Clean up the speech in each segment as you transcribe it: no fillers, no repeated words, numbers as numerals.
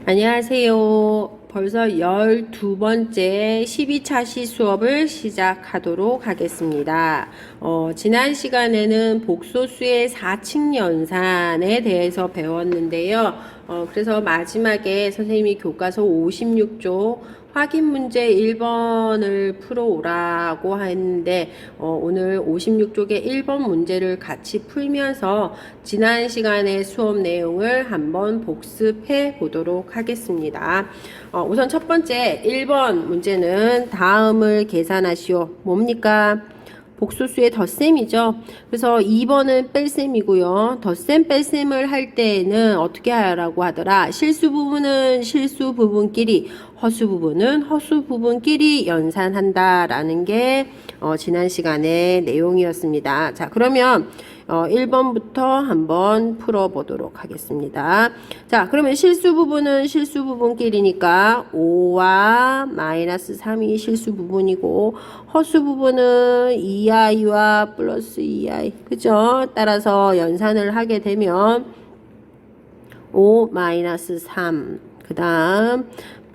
안녕하세요. 벌써 12번째 12차 시 수업을 시작하도록 하겠습니다. 지난 시간에는 복소수의 4층 연산에 대해서 배웠는데요. 그래서 마지막에 선생님이 교과서 56쪽 확인 문제 1번을 풀어오라고 했는데 오늘 56쪽의 1번 문제를 같이 풀면서 지난 시간의 수업 내용을 한번 복습해 보도록 하겠습니다. 우선 첫 번째 1번 문제는 다음을 계산하시오. 뭡니까? 복소수의 덧셈이죠. 그래서 2번은 뺄셈이고요. 덧셈 뺄셈을 할 때에는 어떻게 하라고 하더라. 실수 부분은 실수 부분끼리, 허수 부분은 허수 부분끼리 연산한다 라는 게 지난 시간의 내용이었습니다. 자, 그러면 1번부터 한번 풀어보도록 하겠습니다. 자, 그러면 실수 부분은 실수 부분끼리니까 5와 마이너스 3이 실수 부분이고 허수 부분은 2i와 플러스 2i 그죠? 따라서 연산을 하게 되면 5 마이너스 3 그 다음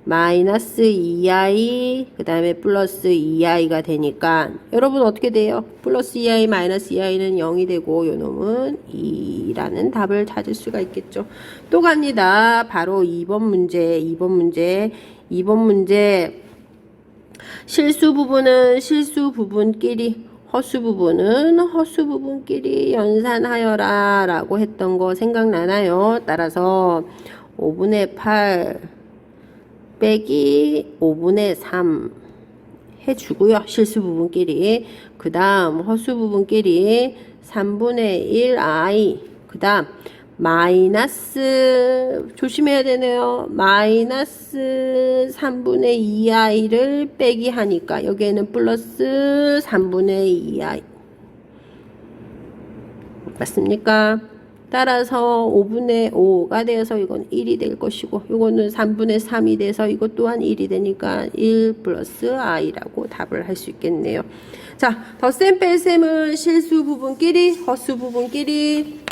마이너스 2i 그 다음에 플러스 2i가 되니까 여러분 어떻게 돼요? 플러스 2i 마이너스 2i는 0이 되고 요놈은 2라는 답을 찾을 수가 있겠죠. 또 갑니다. 바로 2번 문제 실수 부분은 실수 부분끼리 허수 부분은 허수 부분끼리 연산하여라 라고 했던 거 생각나나요? 따라서 5분의 8 빼기 5분의 3 해주고요. 실수 부분끼리. 그 다음 허수 부분끼리 3분의 1i 그 다음 마이너스 조심해야 되네요. 마이너스 3분의 2i를 빼기 하니까 여기에는 플러스 3분의 2i 맞습니까? 따라서 5분의 5가 되어서 이건 1이 될 것이고 이거는 3분의 3이 돼서 이것 또한 1이 되니까 1 플러스 i라고 답을 할 수 있겠네요. 자, 덧셈 뺄셈은 실수 부분끼리 허수 부분끼리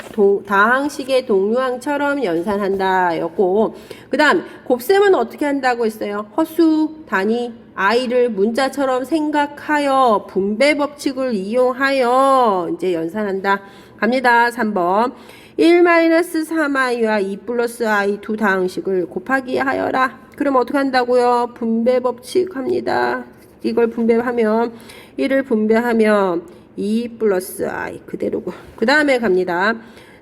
다항식의 동류항처럼 연산한다 였고 그 다음 곱셈은 어떻게 한다고 했어요? 허수 단위 i를 문자처럼 생각하여 분배 법칙을 이용하여 이제 연산한다. 갑니다. 3번 1-3i와 2 플러스 i 두 다항식을 곱하기 하여라. 그럼 어떻게 한다고요? 분배 법칙 합니다. 이걸 분배하면 1을 분배하면 2 플러스 i 그대로고 그 다음에 갑니다.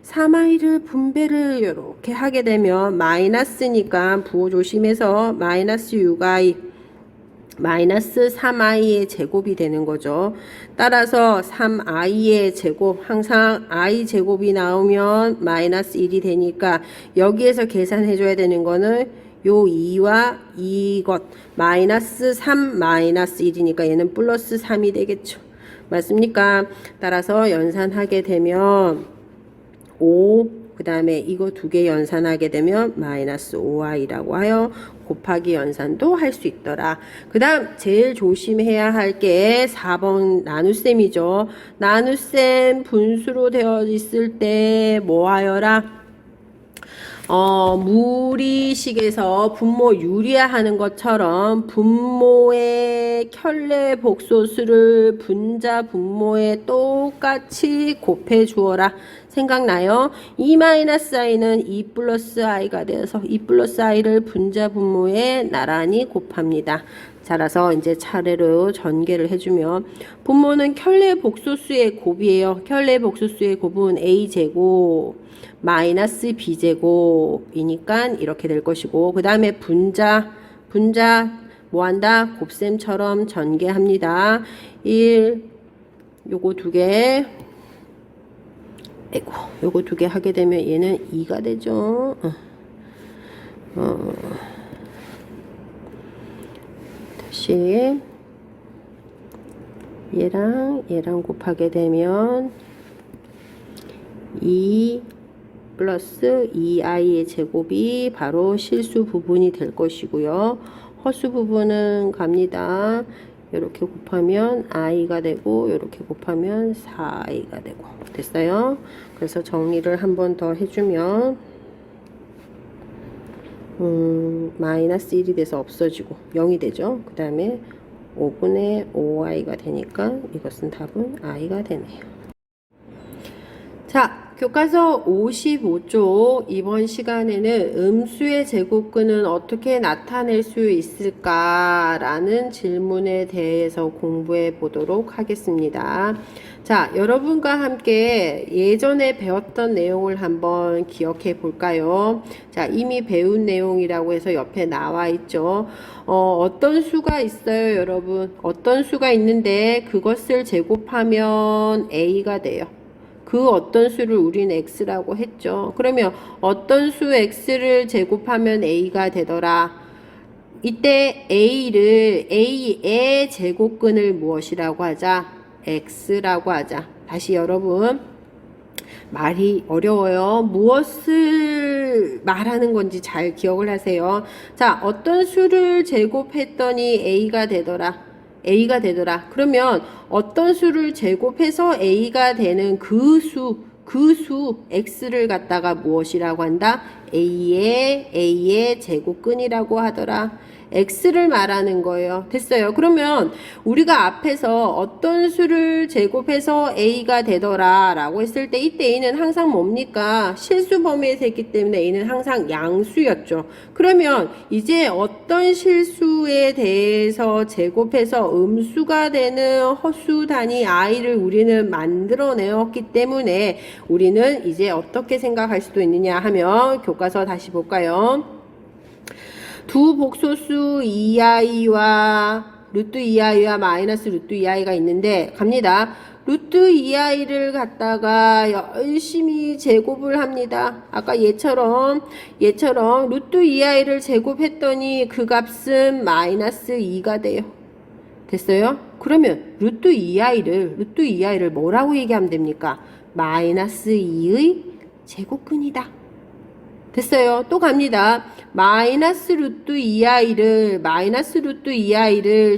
3i를 분배를 이렇게 하게 되면 마이너스니까 부호 조심해서 마이너스 6i 마이너스 3i의 제곱이 되는 거죠. 따라서 3i의 제곱 항상 i 제곱이 나오면 마이너스 1이 되니까 여기에서 계산해 줘야 되는 거는 요 2와 이것 마이너스 3 마이너스 1이니까 얘는 플러스 3이 되겠죠. 맞습니까? 따라서 연산하게 되면 5 그 다음에 이거 두 개 연산하게 되면 마이너스 5i라고 하여 곱하기 연산도 할 수 있더라. 그 다음 제일 조심해야 할 게 4번 나눗셈이죠. 나눗셈 분수로 되어 있을 때 뭐 하여라? 무리식에서 분모 유리화하는 것처럼 분모의 켤레 복소수를 분자 분모에 똑같이 곱해 주어라. 생각나요? 2-i는 2 플러스 i가 되어서 2 플러스 i를 분자 분모에 나란히 곱합니다. 따라서 이제 차례로 전개를 해주면 분모는 켤레 복소수의 곱이에요. 켤레 복소수의 곱은 a제곱 마이너스 b제곱이니까 이렇게 될 것이고 그 다음에 분자 뭐한다? 곱셈처럼 전개합니다. 1 요거 두 개 요거 두 개 하게 되면 얘는 2가 되죠. 다시 얘랑 곱하게 되면 2 플러스 2i의 제곱이 바로 실수 부분이 될 것이고요. 허수 부분은 갑니다. 이렇게 곱하면 i가 되고 이렇게 곱하면 4i가 되고 됐어요. 그래서 정리를 한 번 더 해주면 마이너스 1이 돼서 없어지고 0이 되죠. 그 다음에 5분의 5i가 되니까 이것은 답은 i가 되네요. 자, 교과서 55쪽 이번 시간에는 음수의 제곱근은 어떻게 나타낼 수 있을까라는 질문에 대해서 공부해 보도록 하겠습니다. 자, 여러분과 함께 예전에 배웠던 내용을 한번 기억해 볼까요? 자, 이미 배운 내용이라고 해서 옆에 나와 있죠. 어떤 수가 있어요, 여러분? 어떤 수가 있는데 그것을 제곱하면 a가 돼요. 그 어떤 수를 우린 x라고 했죠. 그러면 어떤 수 x를 제곱하면 a가 되더라. 이때 a의 제곱근을 무엇이라고 하자? x라고 하자. 다시 여러분, 말이 어려워요. 무엇을 말하는 건지 잘 기억을 하세요. 자, 어떤 수를 제곱했더니 a가 되더라. a가 되더라. 그러면 어떤 수를 제곱해서 a가 되는 그 수 x를 갖다가 무엇이라고 한다? a의 제곱근이라고 하더라. x를 말하는 거예요. 됐어요. 그러면 우리가 앞에서 어떤 수를 제곱해서 a가 되더라 라고 했을 때 이때 a는 항상 뭡니까? 실수 범위에서 했기 때문에 a는 항상 양수였죠. 그러면 이제 어떤 실수에 대해서 제곱해서 음수가 되는 허수 단위 i를 우리는 만들어내었기 때문에 우리는 이제 어떻게 생각할 수도 있느냐 하면 교과서 다시 볼까요? 두 복소수 2i와 루트 2i와 마이너스 루트 2i가 있는데 갑니다. 루트 2i를 갖다가 열심히 제곱을 합니다. 아까 얘처럼 루트 2i를 제곱했더니 그 값은 마이너스 2가 돼요. 됐어요? 그러면 루트 2i를 뭐라고 얘기하면 됩니까? 마이너스 2의 제곱근이다. 됐어요. 또 갑니다. 마이너스 루트 2i를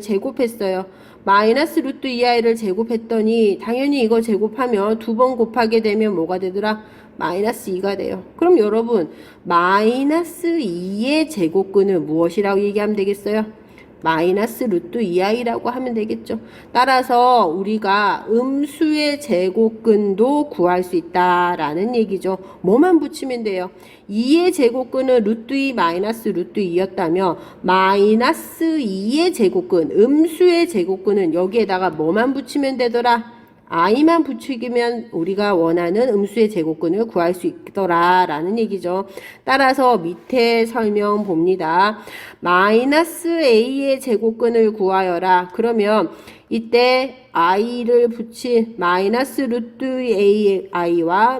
제곱했어요. 마이너스 루트 2i를 제곱했더니 당연히 이거 제곱하면 두 번 곱하게 되면 뭐가 되더라? 마이너스 2가 돼요. 그럼 여러분 마이너스 2의 제곱근은 무엇이라고 얘기하면 되겠어요? 마이너스 루트 2i라고 하면 되겠죠. 따라서 우리가 음수의 제곱근도 구할 수 있다라는 얘기죠. 뭐만 붙이면 돼요. 2의 제곱근은 루트 2 마이너스 루트 2였다면 마이너스 2의 제곱근, 음수의 제곱근은 여기에다가 뭐만 붙이면 되더라? i만 붙이면 우리가 원하는 음수의 제곱근을 구할 수 있더라 라는 얘기죠. 따라서 밑에 설명 봅니다. 마이너스 a의 제곱근을 구하여라. 그러면 이때 i를 붙인 마이너스 루트 ai와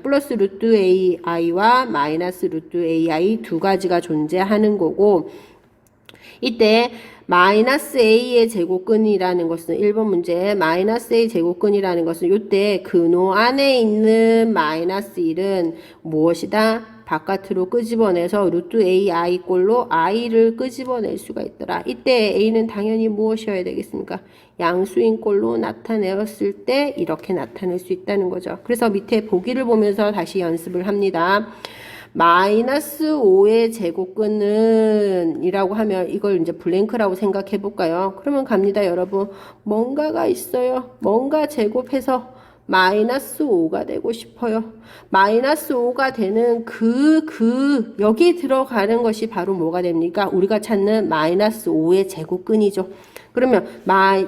플러스 루트 ai와 마이너스 루트 ai 두 가지가 존재하는 거고 이때 마이너스 a의 제곱근이라는 것은 1번 문제 마이너스 a 제곱근이라는 것은 이때 근호 안에 있는 마이너스 1은 무엇이다? 바깥으로 끄집어내서 루트 ai 꼴로 i를 끄집어낼 수가 있더라. 이때 a는 당연히 무엇이어야 되겠습니까? 양수인 꼴로 나타내었을 때 이렇게 나타낼 수 있다는 거죠. 그래서 밑에 보기를 보면서 다시 연습을 합니다. 마이너스 5의 제곱근은 이라고 하면 이걸 이제 블랭크라고 생각해 볼까요? 그러면 갑니다, 여러분. 뭔가가 있어요. 뭔가 제곱해서 마이너스 5가 되고 싶어요. 마이너스 5가 되는 여기 들어가는 것이 바로 뭐가 됩니까? 우리가 찾는 마이너스 5의 제곱근이죠. 그러면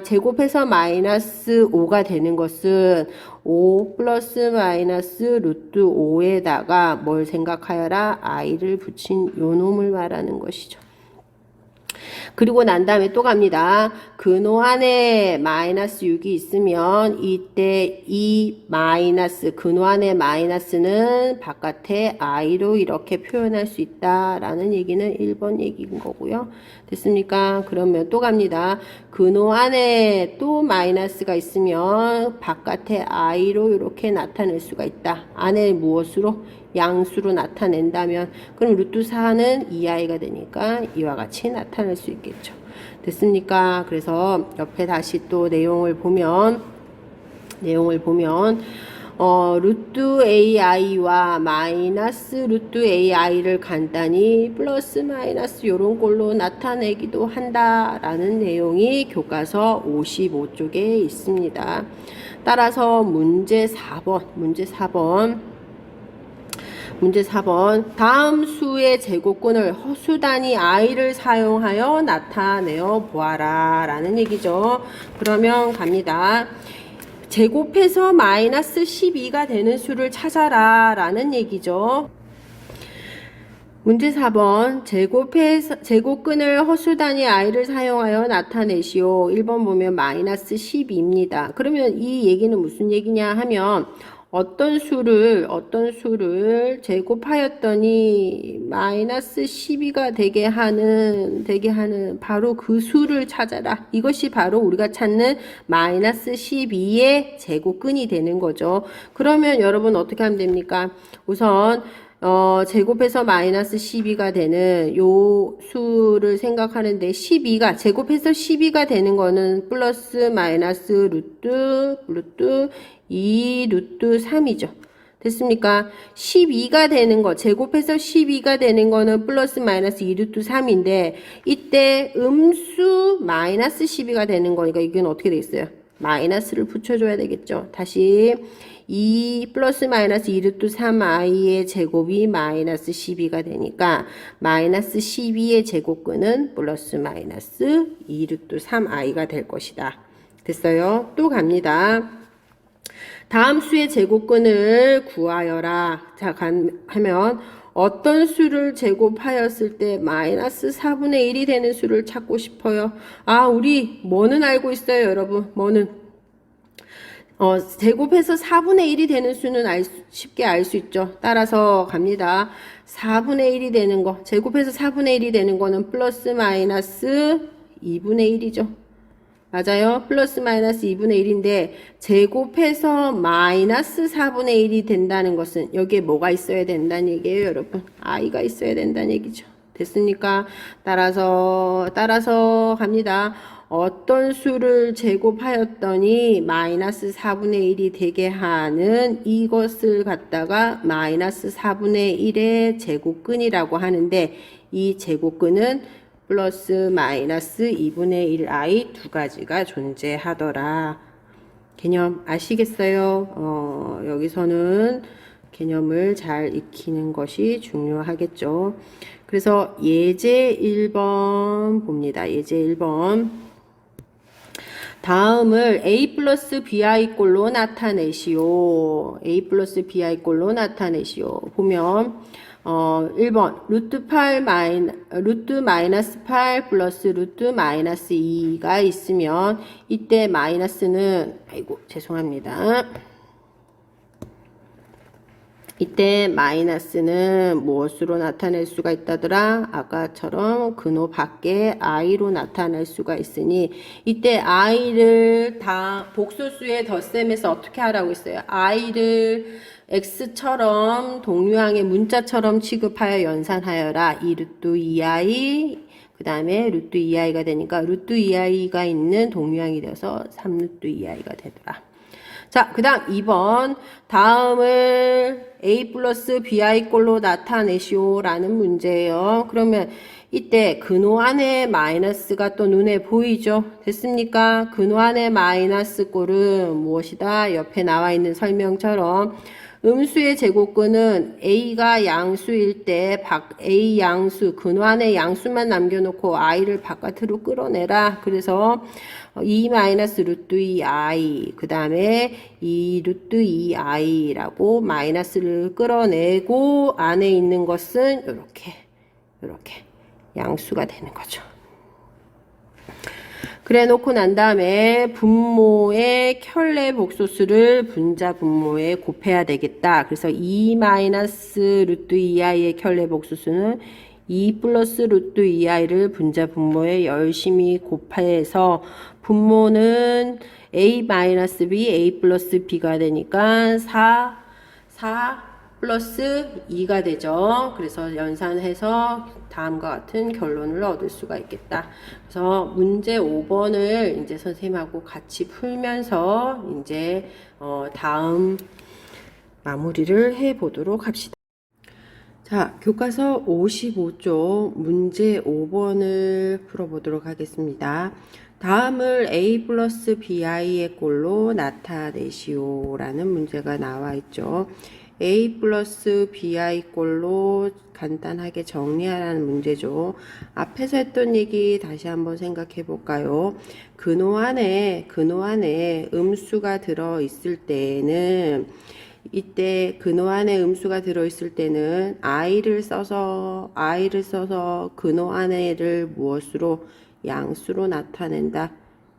제곱해서 마이너스 5가 되는 것은 5 플러스 마이너스 루트 5에다가 뭘 생각하여라? i를 붙인 요 놈을 말하는 것이죠. 그리고 난 다음에 또 갑니다. 근호 안에 마이너스 6이 있으면 이때 이 마이너스 근호 안에 마이너스는 바깥에 i로 이렇게 표현할 수 있다라는 얘기는 1번 얘기인 거고요. 됐습니까? 그러면 또 갑니다. 근호 안에 또 마이너스가 있으면 바깥에 i로 이렇게 나타낼 수가 있다. 안에 무엇으로? 양수로 나타낸다면 그럼 루트 4는 2i가 되니까 이와 같이 나타낼 수 있겠죠. 됐습니까? 그래서 옆에 다시 또 내용을 보면 루트 AI와 마이너스 루트 AI를 간단히 플러스 마이너스 요런 꼴로 나타내기도 한다라는 내용이 교과서 55쪽에 있습니다. 따라서 문제 4번 다음 수의 제곱근을 허수 단위 i를 사용하여 나타내어 보아라 라는 얘기죠. 그러면 갑니다. 제곱해서 마이너스 12가 되는 수를 찾아라 라는 얘기죠. 문제 4번 제곱근을 허수 단위 i를 사용하여 나타내시오. 1번 보면 마이너스 12입니다. 그러면 이 얘기는 무슨 얘기냐 하면 어떤 수를 제곱하였더니 마이너스 12가 되게 하는 바로 그 수를 찾아라. 이것이 바로 우리가 찾는 마이너스 12의 제곱근이 되는 거죠. 그러면 여러분 어떻게 하면 됩니까? 우선 제곱해서 마이너스 12가 되는 요 수를 생각하는데 12가 제곱해서 12가 되는 거는 플러스 마이너스 루트 2 루트 3이죠. 됐습니까? 12가 되는 거 제곱해서 12가 되는 거는 플러스 마이너스 2 루트 3인데 이때 음수 마이너스 12가 되는 거니까 이건 어떻게 되겠어요? 마이너스를 붙여줘야 되겠죠. 다시 2 플러스 마이너스 2 루트 3i의 제곱이 마이너스 12가 되니까 마이너스 12의 제곱근은 플러스 마이너스 2 루트 3i가 될 것이다. 됐어요? 또 갑니다. 다음 수의 제곱근을 구하여라. 자, 하면 어떤 수를 제곱하였을 때 마이너스 4분의 1이 되는 수를 찾고 싶어요. 우리 뭐는 알고 있어요, 여러분? 뭐는? 제곱해서 4분의 1이 되는 수는 쉽게 알 수 있죠. 따라서 갑니다. 4분의 1이 되는 거, 제곱해서 4분의 1이 되는 거는 플러스 마이너스 2분의 1이죠. 맞아요. 플러스 마이너스 2분의 1인데 제곱해서 마이너스 4분의 1이 된다는 것은 여기에 뭐가 있어야 된다는 얘기예요, 여러분. i가 있어야 된다는 얘기죠. 됐습니까? 따라서 갑니다. 어떤 수를 제곱하였더니 마이너스 4분의 1이 되게 하는 이것을 갖다가 마이너스 4분의 1의 제곱근이라고 하는데 이 제곱근은 플러스 마이너스 2분의 1i 두 가지가 존재하더라. 개념 아시겠어요? 여기서는 개념을 잘 익히는 것이 중요하겠죠. 그래서 예제 1번 봅니다. 예제 1번. 다음을 a 플러스 bi 꼴로 나타내시오. a 플러스 bi 꼴로 나타내시오. 보면 1번 루트 마이너스 8 플러스 루트 마이너스 2가 있으면 이때 마이너스는 죄송합니다. 이때 마이너스는 무엇으로 나타낼 수가 있다더라? 아까처럼 근호 밖에 i로 나타낼 수가 있으니 이때 i를 다 복소수의 덧셈에서 어떻게 하라고 했어요? i를 x처럼 동류항의 문자처럼 취급하여 연산하여라. 2 루트 2i 그 다음에 루트 2i가 되니까 루트 2i가 있는 동류항이 되어서 3 루트 2i가 되더라. 자, 그 다음 2번 다음을 a 플러스 bi 꼴로 나타내시오 라는 문제예요. 그러면 이때 근호 안에 마이너스가 또 눈에 보이죠. 됐습니까? 근호 안에 마이너스 꼴은 무엇이다? 옆에 나와 있는 설명처럼 음수의 제곱근은 a가 양수일 때 a 양수 근호 안에 양수만 남겨놓고 i를 바깥으로 끌어내라. 그래서 2 마이너스 루트 2i 그 다음에 2 루트 2i라고 마이너스를 끌어내고 안에 있는 것은 이렇게 양수가 되는 거죠. 그래 놓고 난 다음에 분모의 켤레 복소수를 분자 분모에 곱해야 되겠다. 그래서 2 마이너스 루트 2i의 켤레 복소수는 2 플러스 루트 2i를 분자 분모에 열심히 곱해서 분모는 a 마이너스 b, a 플러스 b가 되니까 4 플러스 2가 되죠. 그래서 연산해서 다음과 같은 결론을 얻을 수가 있겠다. 그래서 문제 5번을 이제 선생님하고 같이 풀면서 이제 다음 마무리를 해 보도록 합시다. 자, 교과서 55쪽 문제 5번을 풀어보도록 하겠습니다. 다음을 A 플러스 BI의 꼴로 나타내시오 라는 문제가 나와 있죠. A 플러스 BI 꼴로 간단하게 정리하라는 문제죠. 앞에서 했던 얘기 다시 한번 생각해 볼까요? 근호 안에 음수가 들어 있을 때에는 이때 근호 안에 음수가 들어있을 때는 i를 써서 근호 안에를 무엇으로 양수로 나타낸다.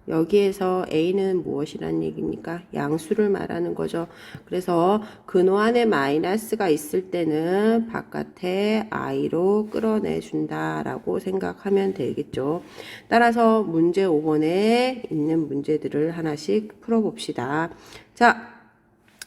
여기에서 a는 무엇이란 얘기입니까? 양수를 말하는 거죠. 그래서 근호 안에 마이너스가 있을 때는 바깥에 i로 끌어내 준다라고 생각하면 되겠죠. 따라서 문제 5번에 있는 문제들을 하나씩 풀어봅시다. 자,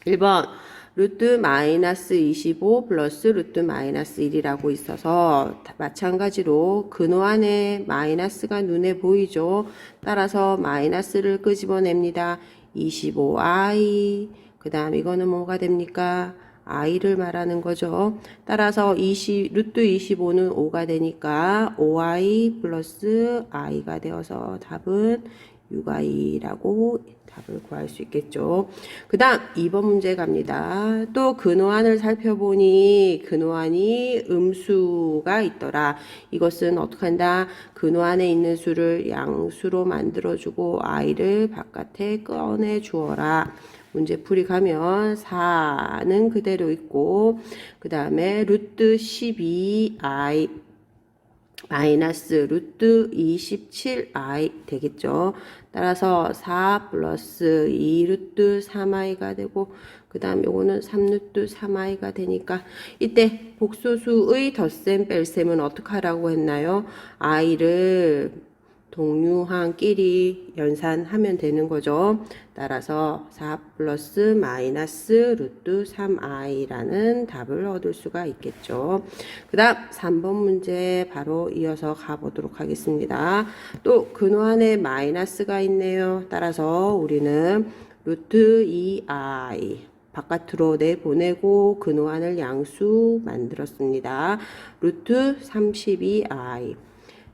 1번 루트 마이너스 25 플러스 루트 마이너스 1이라고 있어서 마찬가지로 근호 안에 마이너스가 눈에 보이죠. 따라서 마이너스를 끄집어냅니다. 25i 그 다음 이거는 뭐가 됩니까? i를 말하는 거죠. 따라서 루트 25는 5가 되니까 5i 플러스 i가 되어서 답은 6i라고 답을 구할 수 있겠죠. 그 다음 2번 문제 갑니다. 또 근호안을 살펴보니 근호안이 음수가 있더라. 이것은 어떻게 한다? 근호안에 있는 수를 양수로 만들어주고 i를 바깥에 꺼내 주어라. 문제풀이 가면 4는 그대로 있고 그 다음에 루트 12i 마이너스 루트 27i 되겠죠. 따라서 4 플러스 2 루트 3i가 되고 그 다음 요거는 3 루트 3i가 되니까 이때 복소수의 덧셈 뺄셈은 어떻게 하라고 했나요? i를 동류항끼리 연산하면 되는 거죠. 따라서 4 플러스 마이너스 루트 3i라는 답을 얻을 수가 있겠죠. 그 다음 3번 문제 바로 이어서 가보도록 하겠습니다. 또 근호 안에 마이너스가 있네요. 따라서 우리는 루트 2i 바깥으로 내보내고 근호 안을 양수 만들었습니다. 루트 32i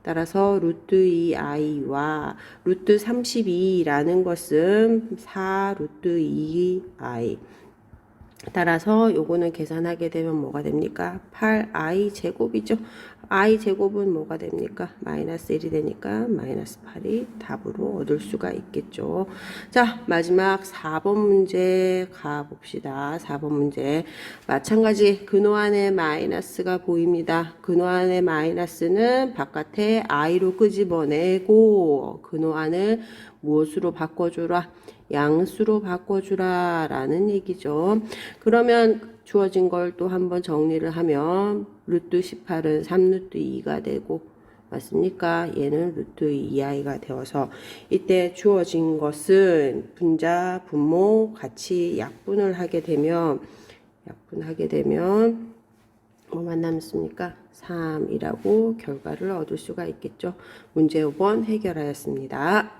따라서 루트 2i와 루트 32라는 것은 4 루트 2i 따라서 요거는 계산하게 되면 뭐가 됩니까? 8i 제곱이죠. i 제곱은 뭐가 됩니까? 마이너스 1이 되니까 마이너스 8이 답으로 얻을 수가 있겠죠. 자, 마지막 4번 문제 가봅시다. 4번 문제 마찬가지 근호 안에 마이너스가 보입니다. 근호 안에 마이너스는 바깥에 i로 끄집어내고 근호 안을 무엇으로 바꿔주라? 양수로 바꿔주라 라는 얘기죠. 그러면 주어진 걸 또 한번 정리를 하면 루트 18은 3 루트 2가 되고 맞습니까? 얘는 루트 2i가 되어서 이때 주어진 것은 분자, 분모 같이 약분을 하게 되면 뭐만 남습니까? 3이라고 결과를 얻을 수가 있겠죠. 문제 5번 해결하였습니다.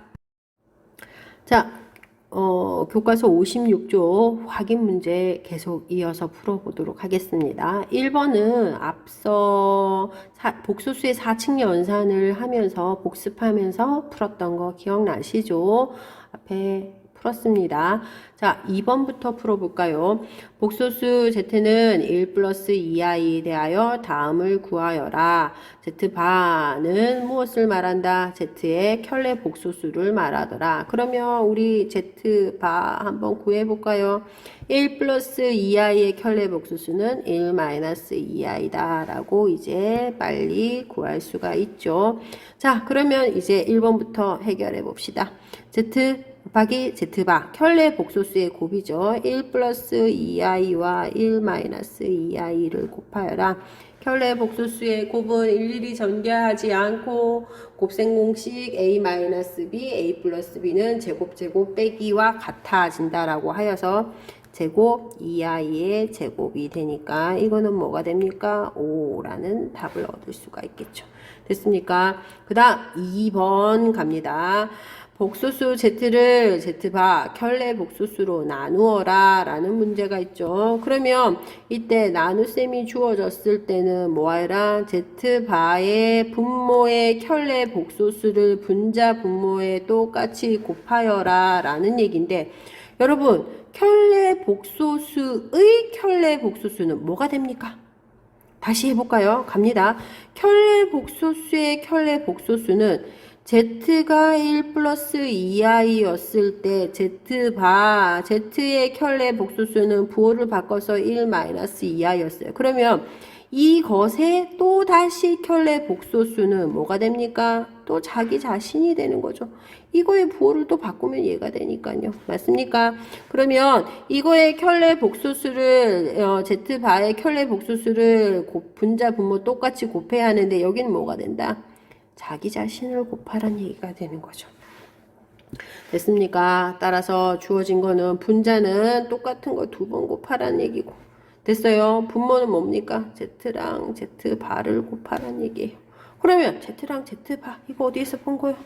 자, 교과서 56조 확인 문제 계속 이어서 풀어보도록 하겠습니다. 1번은 앞서 복소수의 4층 연산을 하면서 복습하면서 풀었던 거 기억나시죠? 앞에 풀었습니다. 자, 2번부터 풀어볼까요? 복소수 Z는 1 플러스 2i에 대하여 다음을 구하여라. Z바는 무엇을 말한다? Z의 켤레 복소수를 말하더라. 그러면 우리 Z바 한번 구해볼까요? 1 플러스 2i의 켤레 복소수는 1 마이너스 2i다 라고 이제 빨리 구할 수가 있죠. 자, 그러면 이제 1번부터 해결해 봅시다. Z 곱하기 Z바 켤레 복소수의 곱이죠. 1 플러스 2i와 1 마이너스 2i를 곱하여라. 켤레 복소수의 곱은 일일이 전개하지 않고 곱셈공식 a 마이너스 b, a 플러스 b는 제곱 빼기와 같아진다라고 하여서 제곱 2i의 제곱이 되니까 이거는 뭐가 됩니까? 5라는 답을 얻을 수가 있겠죠. 됐습니까? 그 다음 2번 갑니다. 복소수 z를 z바 켤레 복소수로 나누어라 라는 문제가 있죠. 그러면 이때 나눗셈이 주어졌을 때는 뭐하여라? z바의 분모의 켤레 복소수를 분자 분모에 똑같이 곱하여라 라는 얘기인데, 여러분 켤레 복소수의 켤레 복소수는 뭐가 됩니까? 다시 해볼까요? 갑니다. 켤레 복소수의 켤레 복소수는 z가 1 플러스 2i였을 때 z바 z의 켤레 복소수는 부호를 바꿔서 1 마이너스 2i였어요. 그러면 이것의 또다시 켤레 복소수는 뭐가 됩니까? 또 자기 자신이 되는 거죠. 이거의 부호를 또 바꾸면 얘가 되니까요. 맞습니까? 그러면 이거의 켤레 복소수를 z바의 켤레 복소수를 분자 분모 똑같이 곱해야 하는데 여기는 뭐가 된다? 자기 자신을 곱하란 얘기가 되는 거죠. 됐습니까? 따라서 주어진 거는 분자는 똑같은 거 2번 곱하란 얘기고, 됐어요? 분모는 뭡니까? z랑 z바를 곱하란 얘기예요. 그러면 z랑 z바 이거 어디에서 본 거예요?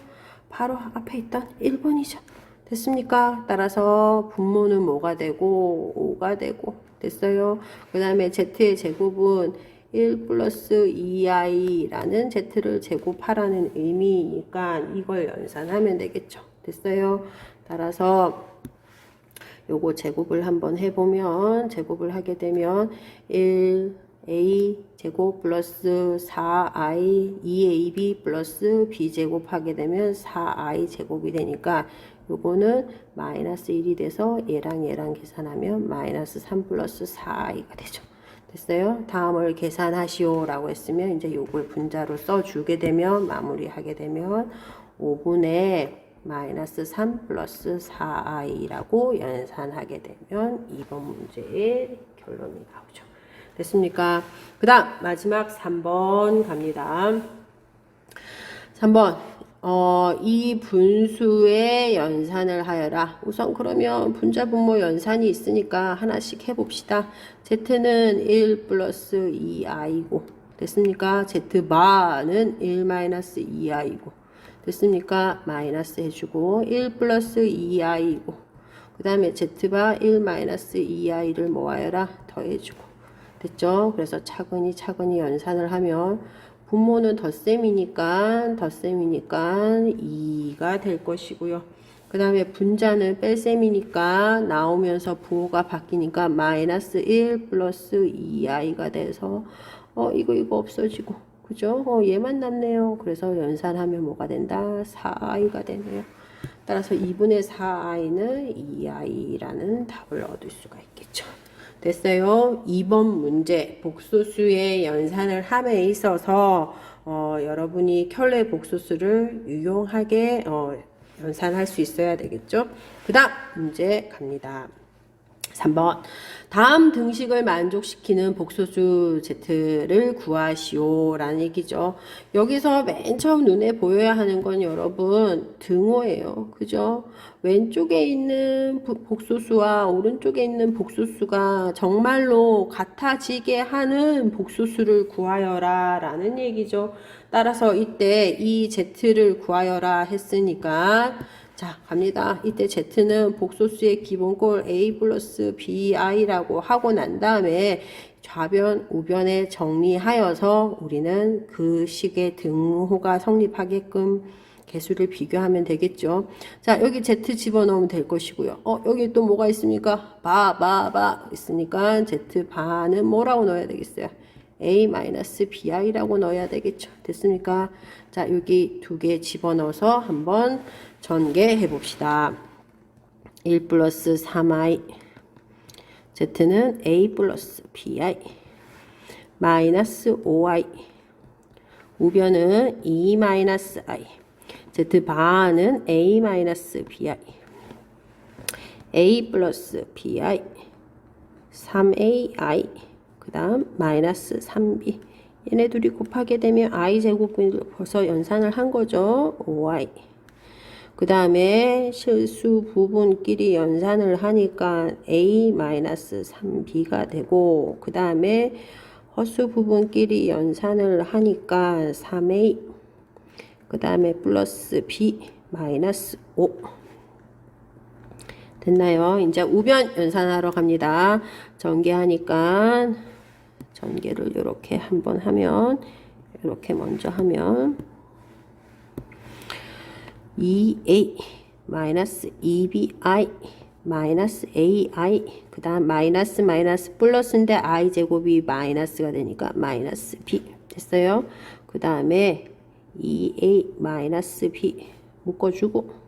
바로 앞에 있던 1번이죠. 됐습니까? 따라서 분모는 뭐가 되고 5가 되고, 됐어요? 그 다음에 z의 제곱은 1 플러스 2i라는 z를 제곱하라는 의미니까 이걸 연산하면 되겠죠. 됐어요? 따라서 요거 제곱을 한번 해보면, 제곱을 하게 되면 1a 제곱 플러스 4i 2ab 플러스 b 제곱 하게 되면 4i 제곱이 되니까 요거는 마이너스 1이 돼서 얘랑 계산하면 마이너스 3 플러스 4i가 되죠. 됐어요? 다음을 계산하시오 라고 했으면 이제 요걸 분자로 써주게 되면, 마무리하게 되면 5분의 마이너스 3 플러스 4i라고 연산하게 되면 2번 문제의 결론이 나오죠. 됐습니까? 그 다음 마지막 3번 갑니다. 3번 이 분수의 연산을 하여라. 우선 그러면 분자 분모 연산이 있으니까 하나씩 해봅시다. z는 1 플러스 2i고, 됐습니까? z바는 1 마이너스 2i고, 됐습니까? 마이너스 해주고 1 플러스 2i고, 그 다음에 z바 1 마이너스 2i를 모아여라 더해주고, 됐죠? 그래서 차근히 연산을 하면 분모는 덧셈이니까 2가 될 것이고요. 그 다음에 분자는 뺄셈이니까 나오면서 부호가 바뀌니까 마이너스 1 플러스 2i가 돼서 이거 없어지고, 그죠? 얘만 남네요. 그래서 연산하면 뭐가 된다? 4i가 되네요. 따라서 2분의 4i는 2i라는 답을 얻을 수가 있겠죠. 됐어요? 2번 문제 복소수의 연산을 함에 있어서 여러분이 켤레 복소수를 유용하게 연산할 수 있어야 되겠죠? 그 다음 문제 갑니다. 3번 다음 등식을 만족시키는 복소수 z를 구하시오 라는 얘기죠. 여기서 맨 처음 눈에 보여야 하는 건 여러분 등호예요. 그죠? 왼쪽에 있는 복소수와 오른쪽에 있는 복소수가 정말로 같아지게 하는 복소수를 구하여라 라는 얘기죠. 따라서 이때 이 z를 구하여라 했으니까 자 갑니다. 이때 z는 복소수의 기본꼴 a 플러스 bi라고 하고 난 다음에 좌변 우변에 정리하여서 우리는 그 식의 등호가 성립하게끔 개수를 비교하면 되겠죠. 자 여기 z 집어넣으면 될 것이고요. 여기 또 뭐가 있습니까? 바 있으니까 z바는 뭐라고 넣어야 되겠어요? a-bi라고 넣어야 되겠죠. 됐습니까? 자 여기 두 개 집어넣어서 한번 전개해 봅시다. 1 플러스 3i z는 a 플러스 bi 마이너스 5i 우변은 2 마이너스 i z바는 a 마이너스 bi a 플러스 bi 3ai 그 다음 마이너스 3b 얘네 둘이 곱하게 되면 i 제곱을 벌써 연산을 한 거죠. 5i 그 다음에 실수 부분끼리 연산을 하니까 a-3b가 되고 그 다음에 허수 부분끼리 연산을 하니까 3a 그 다음에 플러스 b 마이너스 5 됐나요? 이제 우변 연산하러 갑니다. 전개하니까 전개를 이렇게 한번 하면 이렇게 먼저 하면 2a 마이너스 2bi 마이너스 ai 그 다음 마이너스 마이너스 플러스인데 i 제곱이 마이너스가 되니까 마이너스 b 됐어요. 그 다음에 2a 마이너스 b 묶어주고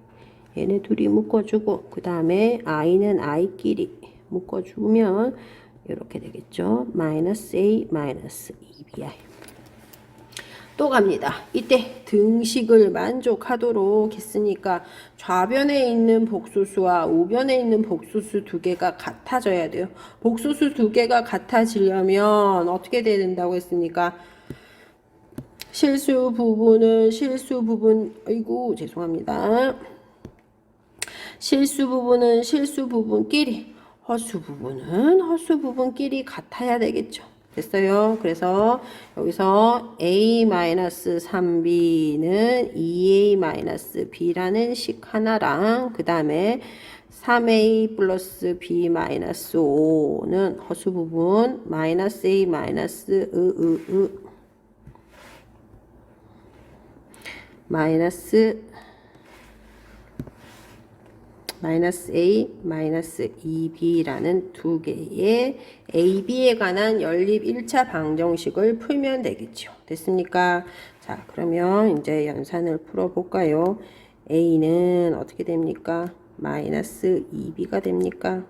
얘네 둘이 묶어주고 그 다음에 i는 i끼리 묶어주면 이렇게 되겠죠. 마이너스 a 마이너스 2bi 또 갑니다. 이때 등식을 만족하도록 했으니까 좌변에 있는 복소수와 우변에 있는 복소수 두 개가 같아져야 돼요. 복소수 두 개가 같아지려면 어떻게 돼야 된다고 했으니까 실수 부분은 실수 부분 아이고 죄송합니다. 실수 부분은 실수 부분끼리 허수 부분은 허수 부분끼리 같아야 되겠죠. 됐어요. 그래서 여기서 a-3b는 2a-b라는 식 하나랑 그 다음에 3a 플러스 b 마이너스 5는 허수 부분 마이너스 a 마이너스 마이너스 a 마이너스 2b라는 두 개의 a, b에 관한 연립 1차 방정식을 풀면 되겠죠. 됐습니까? 자, 그러면 이제 연산을 풀어볼까요? a는 어떻게 됩니까? 마이너스 2b가 됩니까?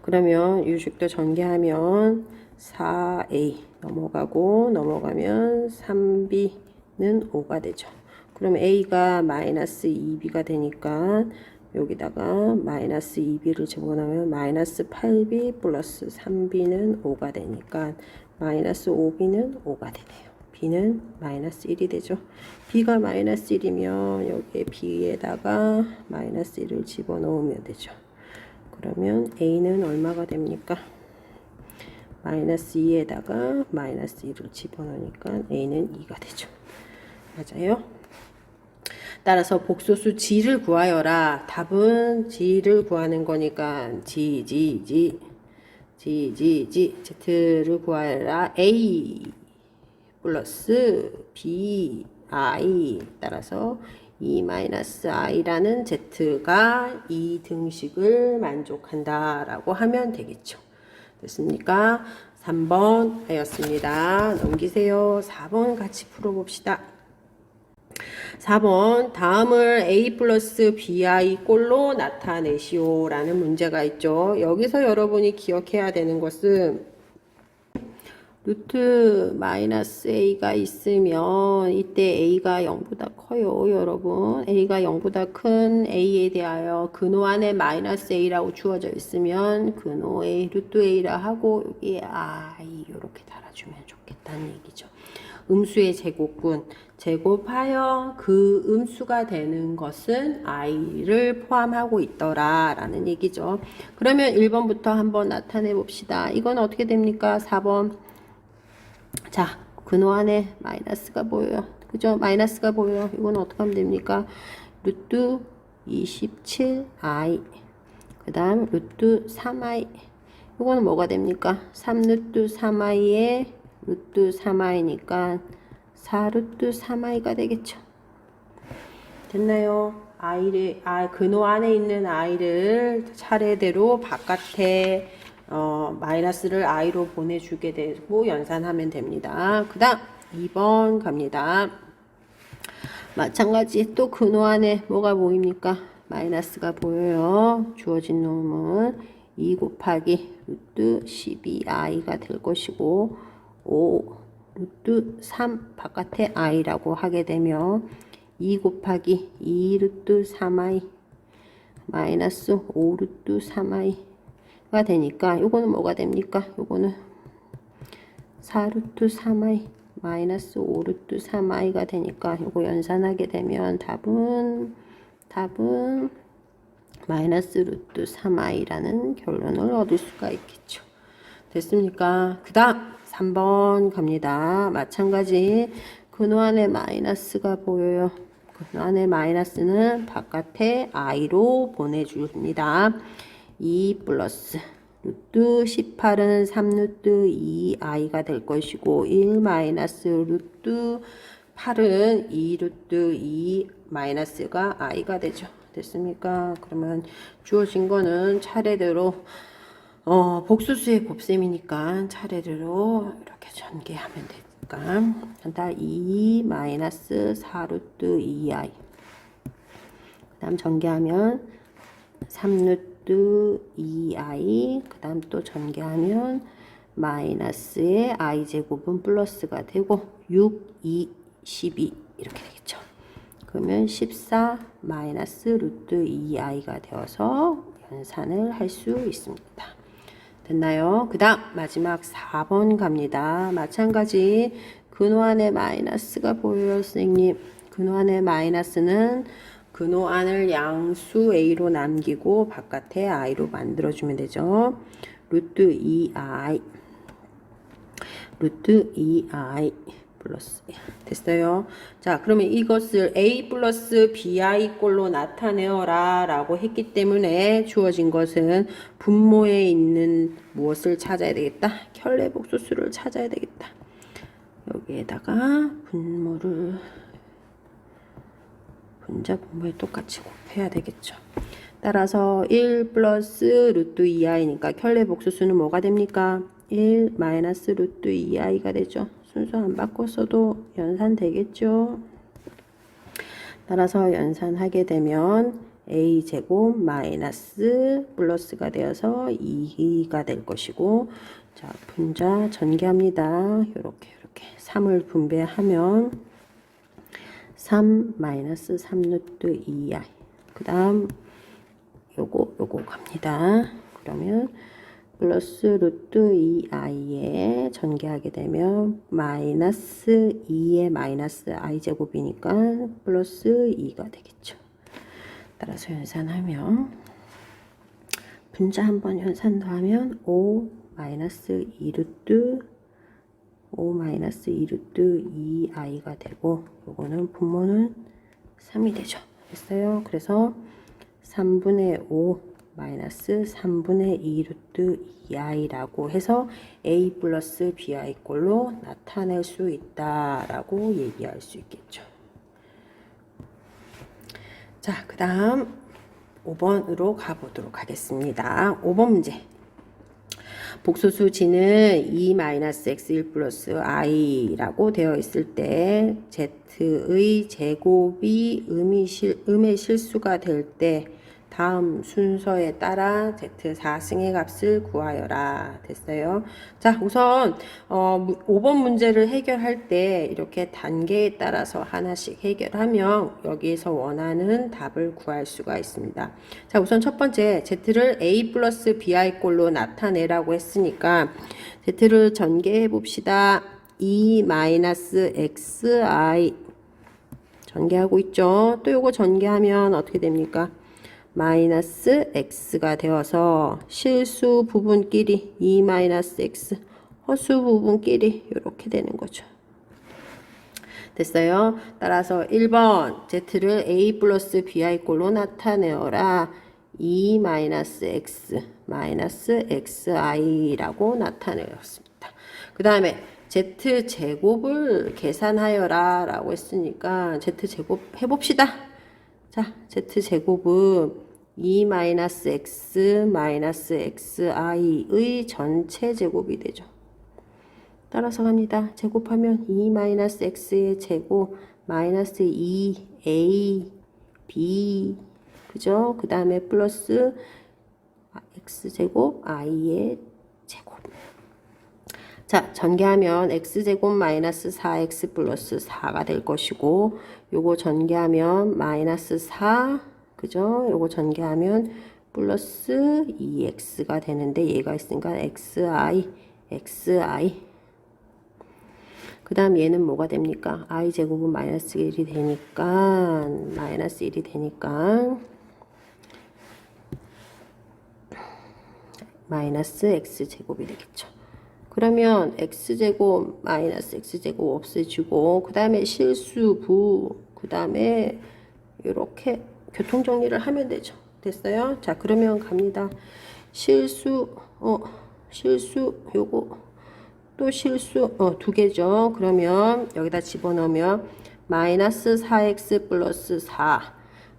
그러면 유식도 전개하면 4a 넘어가면 3b는 5가 되죠. 그럼 a가 마이너스 2b가 되니까 여기다가 마이너스 2b를 집어넣으면 마이너스 8b 플러스 3b는 5가 되니까 마이너스 5b는 5가 되네요. b는 마이너스 1이 되죠. b가 마이너스 1이면 여기에 b에다가 마이너스 1을 집어넣으면 되죠. 그러면 a는 얼마가 됩니까? 마이너스 2에다가 마이너스 1을 집어넣으니까 a는 2가 되죠. 맞아요? 따라서 복소수 g를 구하여라. 답은 g를 구하는 거니까 z를 구하여라. a 플러스 b i 따라서 e-i라는 z가 이 등식을 만족한다 라고 하면 되겠죠. 됐습니까? 3번 하였습니다. 넘기세요. 4번 같이 풀어봅시다. 4번 다음을 a 플러스 bi 꼴로 나타내시오 라는 문제가 있죠. 여기서 여러분이 기억해야 되는 것은 루트 마이너스 a가 있으면 이때 a가 0보다 커요. 여러분 a가 0보다 큰 a에 대하여 근호 안에 마이너스 a라고 주어져 있으면 근호 a 루트 a라 하고 여기에 i 이렇게 달아주면 좋겠다는 얘기죠. 음수의 제곱군 제곱하여 그 음수가 되는 것은 i를 포함하고 있더라 라는 얘기죠. 그러면 1번부터 한번 나타내 봅시다. 이건 어떻게 됩니까? 4번 자 근호 안에 마이너스가 보여요. 그죠? 마이너스가 보여요. 이건 어떻게 하면 됩니까? 루트 27i 그 다음 루트 3i 이거는 뭐가 됩니까? 3루트 3i에 루트 3i니까 4루트 3i가 되겠죠. 됐나요? 근호 안에 있는 i를 차례대로 바깥에 마이너스를 i로 보내주게 되고 연산하면 됩니다. 그 다음 2번 갑니다. 마찬가지 또 근호 안에 뭐가 보입니까? 마이너스가 보여요. 주어진 놈은 2 곱하기 루트 12i가 될 것이고 5 루트 3 바깥에 i라고 하게 되면 2 곱하기 2 루트 3i 마이너스 5 루트 3i가 되니까 요거는 뭐가 됩니까? 요거는 4 루트 3i 마이너스 5 루트 3i가 되니까 요거 연산하게 되면 답은 마이너스 루트 3i라는 결론을 얻을 수가 있겠죠. 됐습니까? 그 다음 3번 갑니다. 마찬가지 근호 안에 마이너스가 보여요. 근원의 마이너스는 바깥에 i로 보내줍니다. 2 플러스 루트 18은 3 루트 2i가 될 것이고 1 마이너스 루트 8은 2 루트 2 마이너스가 i가 되죠. 됐습니까? 그러면 주어진 거는 차례대로 복수수의 곱셈이니까 차례대로 이렇게 전개하면 되니까 간다. 2 마이너스 4 루트 2i 그 다음 전개하면 3 루트 2i 그 다음 또 전개하면 마이너스의 i 제곱은 플러스가 되고 6, 2, 12 이렇게 되겠죠. 그러면 14 마이너스 루트 2i가 되어서 연산을 할 수 있습니다. 됐나요? 그 다음 마지막 4번 갑니다. 마찬가지 근호안의 마이너스가 보여요, 선생님. 근호안의 마이너스는 근호안을 양수 a로 남기고 바깥에 i로 만들어주면 되죠. 루트 2i 플러스 됐어요. 자, 그러면 이것을 a 플러스 bi 꼴로 나타내어라 라고 했기 때문에 주어진 것은 분모에 있는 무엇을 찾아야 되겠다? 켤레복소수를 찾아야 되겠다. 여기에다가 분모를 분자 분모에 똑같이 곱해야 되겠죠. 따라서 1 플러스 루트 2i니까 켤레복소수는 뭐가 됩니까? 1 마이너스 루트 2i가 되죠. 순서 안 바꿨어도 연산되겠죠. 따라서 연산하게 되면 a제곱 마이너스 플러스가 되어서 2가 될 것이고, 자, 분자 전개합니다. 이렇게 3을 분배하면 3 마이너스 3 루트 2i 그 다음 요거 갑니다. 그러면 플러스 루트 2i에 전개하게 되면 마이너스 2의 마이너스 i 제곱이니까 플러스 2가 되겠죠. 따라서 연산하면 분자 한번 연산 더하면 5 마이너스 2 루트 2i가 되고 요거는 분모는 3이 되죠. 됐어요. 그래서 3분의 5 마이너스 3분의 2 루트 2i라고 해서 a 플러스 bi 꼴로 나타낼 수 있다라고 얘기할 수 있겠죠. 자, 그 다음 5번으로 가보도록 하겠습니다. 5번 문제. 복소수 g는 2-x1 플러스 i라고 되어 있을 때 z의 제곱이 음의 실수가 될 때 다음 순서에 따라 z4승의 값을 구하여라. 됐어요. 자, 우선 5번 문제를 해결할 때 이렇게 단계에 따라서 하나씩 해결하면 여기에서 원하는 답을 구할 수가 있습니다. 자, 우선 첫 번째 z를 a 플러스 bi 꼴로 나타내라고 했으니까 z를 전개해 봅시다. 2-xi 전개하고 있죠. 또 요거 전개하면 어떻게 됩니까? 마이너스 x가 되어서 실수 부분끼리 2-x 허수 부분끼리 이렇게 되는 거죠. 됐어요. 따라서 1번 z를 a 플러스 bi 꼴로 나타내어라. 2-x xi라고 나타내었습니다. 그 다음에 z제곱을 계산하여라 라고 했으니까 z제곱 해봅시다. 자, z제곱은 2-x xi의 전체 제곱이 되죠. 따라서 갑니다. 제곱하면 2-x의 제곱 마이너스 2a b 그죠? 그 다음에 플러스 x제곱 i의 제곱. 자, 전개하면 x제곱 마이너스 4x 플러스 4가 될 것이고 요거 전개하면 마이너스 4 그죠? 요거 전개하면 플러스 2x가 되는데 얘가 있으니까 xi 그 다음 얘는 뭐가 됩니까? i 제곱은 마이너스 1이 되니까 마이너스 x제곱이 되겠죠. 그러면 x제곱 마이너스 x제곱 없애주고 그 다음에 실수부 그 다음에 이렇게 교통정리를 하면 되죠. 됐어요? 자, 그러면 갑니다. 실수 요거 또 실수 두 개죠. 그러면 여기다 집어넣으면 마이너스 4x 플러스 4.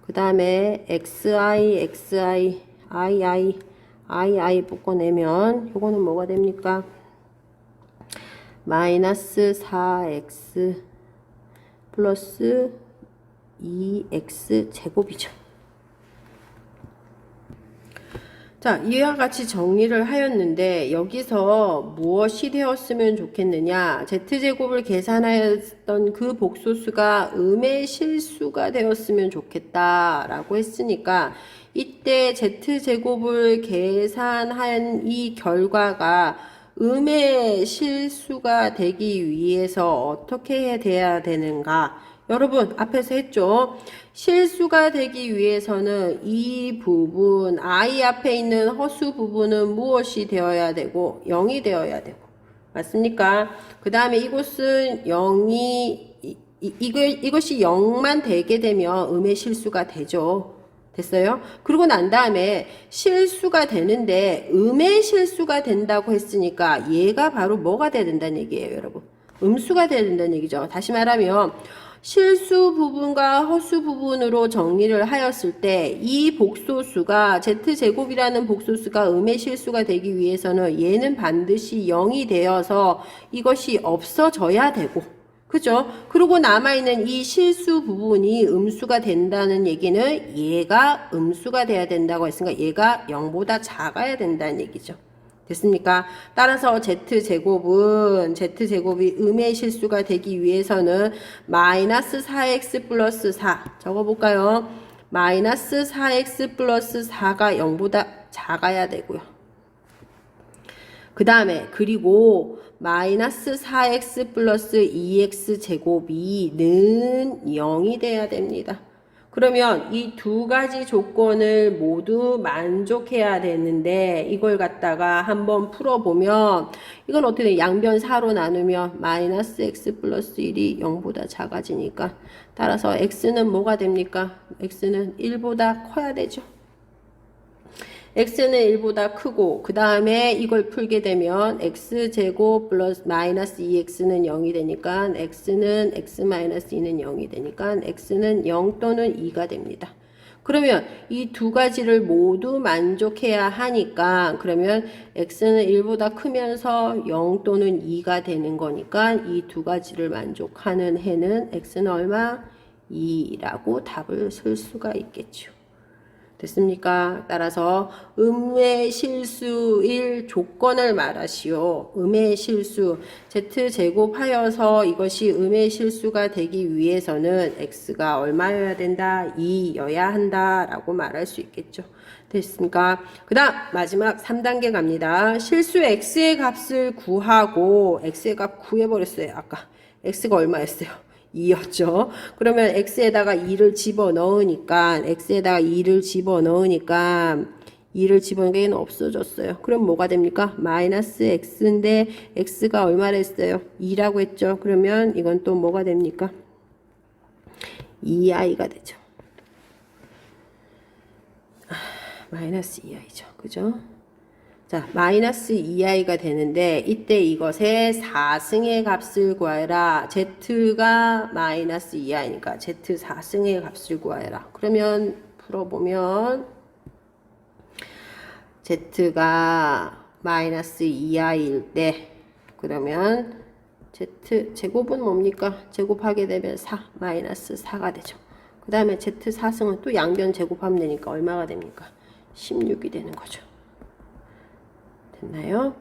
그 다음에 xi ii 묶어내면 요거는 뭐가 됩니까? 마이너스 4x 플러스 2x 제곱이죠. 자, 이와 같이 정리를 하였는데 여기서 무엇이 되었으면 좋겠느냐? z제곱을 계산하였던 그 복소수가 음의 실수가 되었으면 좋겠다라고 했으니까 이때 z제곱을 계산한 이 결과가 음의 실수가 되기 위해서 어떻게 돼야 되는가? 여러분 앞에서 했죠. 실수가 되기 위해서는 이 부분 i 앞에 있는 허수 부분은 무엇이 되어야 되고 0이 되어야 되고 맞습니까? 그 다음에 이곳은 0이 이것이 0만 되게 되면 음의 실수가 되죠. 됐어요? 그러고 난 다음에 실수가 되는데 음의 실수가 된다고 했으니까 얘가 바로 뭐가 돼야 된다는 얘기예요, 여러분. 음수가 돼야 된다는 얘기죠. 다시 말하면 실수 부분과 허수 부분으로 정리를 하였을 때 이 복소수가 z제곱이라는 복소수가 음의 실수가 되기 위해서는 얘는 반드시 0이 되어서 이것이 없어져야 되고 그죠? 그리고 남아있는 이 실수 부분이 음수가 된다는 얘기는 얘가 음수가 돼야 된다고 했으니까 얘가 0보다 작아야 된다는 얘기죠. 됐습니까? 따라서 z제곱이 음의 실수가 되기 위해서는 마이너스 4x 플러스 4 적어볼까요? 마이너스 4x 플러스 4가 0보다 작아야 되고요. 그 다음에 그리고 마이너스 4x 플러스 2x 제곱이 는 0이 돼야 됩니다. 그러면 이 두 가지 조건을 모두 만족해야 되는데 이걸 갖다가 한번 풀어보면 이건 어떻게 돼? 양변 4로 나누면 마이너스 x 플러스 1이 0보다 작아지니까 따라서 x는 뭐가 됩니까? x는 1보다 커야 되죠. x는 1보다 크고 그 다음에 이걸 풀게 되면 x제곱 플러스 마이너스 2x는 0이 되니까 x는 x 마이너스 2는 0이 되니까 x는 0 또는 2가 됩니다. 그러면 이 두 가지를 모두 만족해야 하니까 그러면 x는 1보다 크면서 0 또는 2가 되는 거니까 이 두 가지를 만족하는 해는 x는 얼마? 2라고 답을 쓸 수가 있겠죠. 됐습니까? 따라서 음의 실수일 조건을 말하시오. 음의 실수 z제곱하여서 이것이 음의 실수가 되기 위해서는 x가 얼마여야 된다? 2여야 한다 라고 말할 수 있겠죠. 됐습니까? 그 다음 마지막 3단계 갑니다. 실수 x의 값을 구하고 x의 값 구해버렸어요. 아까 x가 얼마였어요? 2였죠. 그러면 x에다가 2를 집어넣으니까 2를 집어넣으니까 얘는 없어졌어요. 그럼 뭐가 됩니까? 마이너스 x인데 x가 얼마를 했어요? 2라고 했죠. 그러면 이건 또 뭐가 됩니까? 2i가 되죠. 마이너스 2i죠. 그죠? 자, 마이너스 2i가 되는데 이때 이것의 4승의 값을 구하라. z가 마이너스 2i니까 z 4승의 값을 구하라. 그러면 풀어보면 z가 마이너스 2i일 때 그러면 z 제곱은 뭡니까? 제곱하게 되면 4 마이너스 4가 되죠. 그 다음에 z 4승은 또 양변 제곱하면 되니까 얼마가 됩니까? 16이 되는 거죠. 됐나요?